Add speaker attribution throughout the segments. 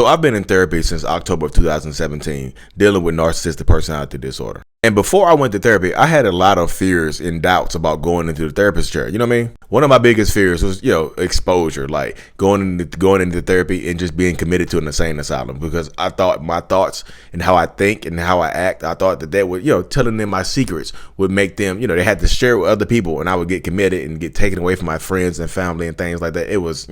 Speaker 1: So I've been in therapy since October of 2017, dealing with narcissistic personality disorder. And before I went to therapy, I had a lot of fears and doubts about going into the therapist chair. You know what I mean? One of my biggest fears was, exposure, like going into therapy and just being committed to an insane asylum, because I thought my thoughts and how I think and how I act, I thought that would, telling them my secrets would make them, they had to share with other people, and I would get committed and get taken away from my friends and family and things like that. It was,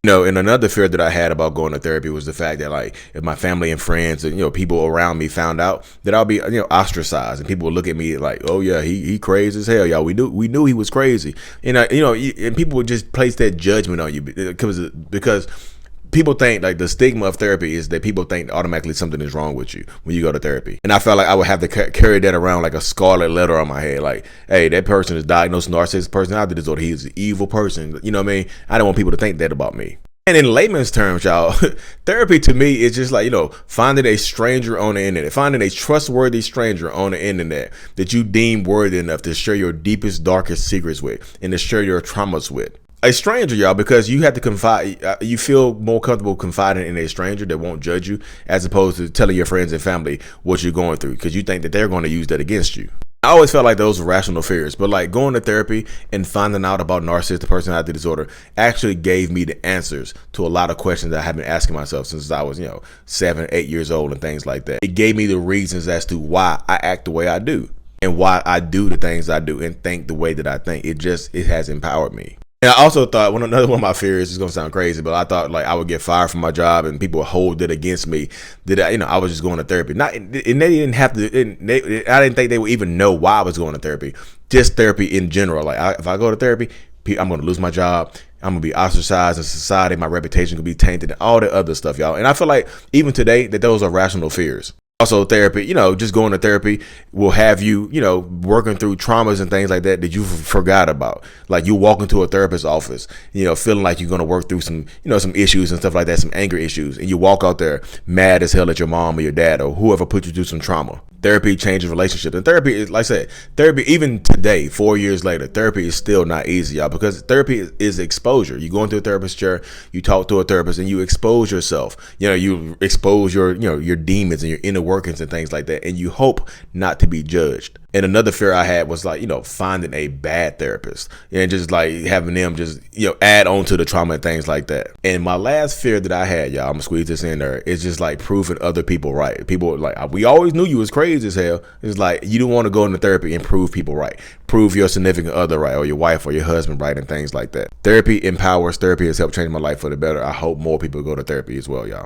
Speaker 1: and another fear that I had about going to therapy was the fact that, like, if my family and friends and, people around me found out, that I'll be, ostracized, and people would look at me like, oh yeah, he crazy as hell, y'all. We knew he was crazy. And and people would just place that judgment on you because people think, like, the stigma of therapy is that people think automatically something is wrong with you when you go to therapy. And I felt like I would have to carry that around like a scarlet letter on my head. Like, hey, that person is diagnosed with narcissistic personality disorder. He is an evil person. You know what I mean? I don't want people to think that about me. And in layman's terms, y'all, therapy to me is just like, finding a stranger on the internet, finding a trustworthy stranger on the internet that you deem worthy enough to share your deepest, darkest secrets with and to share your traumas with. A stranger, y'all, because you have to confide, you feel more comfortable confiding in a stranger that won't judge you, as opposed to telling your friends and family what you're going through, because you think that they're going to use that against you. I always felt like those were rational fears, but like going to therapy and finding out about narcissistic personality disorder actually gave me the answers to a lot of questions that I have been asking myself since I was, 7, 8 years old and things like that. It gave me the reasons as to why I act the way I do and why I do the things I do and think the way that I think. It has empowered me. And I also thought another one of my fears is going to sound crazy, but I thought like I would get fired from my job and people would hold it against me that I was just going to therapy. And they didn't have to. I didn't think they would even know why I was going to therapy. Just therapy in general. Like if I go to therapy, I'm going to lose my job. I'm going to be ostracized in society. My reputation could be tainted and all the other stuff, y'all. And I feel like even today that those are rational fears. Also, therapy, just going to therapy will have you, working through traumas and things like that you forgot about. Like you walk into a therapist's office, feeling like you're going to work through some, some issues and stuff like that, some anger issues. And you walk out there mad as hell at your mom or your dad or whoever put you through some trauma. Therapy changes relationships. And therapy is, like I said, therapy, even today, 4 years later, therapy is still not easy, y'all, because therapy is exposure. You go into a therapist chair, you talk to a therapist, and you expose yourself. You expose your demons and your inner workings and things like that, and you hope not to be judged. And another fear I had was like, finding a bad therapist and just like having them just, add on to the trauma and things like that. And my last fear that I had, y'all, I'm gonna squeeze this in there, is just like proving other people right. People like, we always knew you was crazy as hell. It's like, you don't want to go into therapy and prove people right. Prove your significant other right, or your wife or your husband right, and things like that. Therapy empowers. Therapy has helped change my life for the better. I hope more people go to therapy as well, y'all.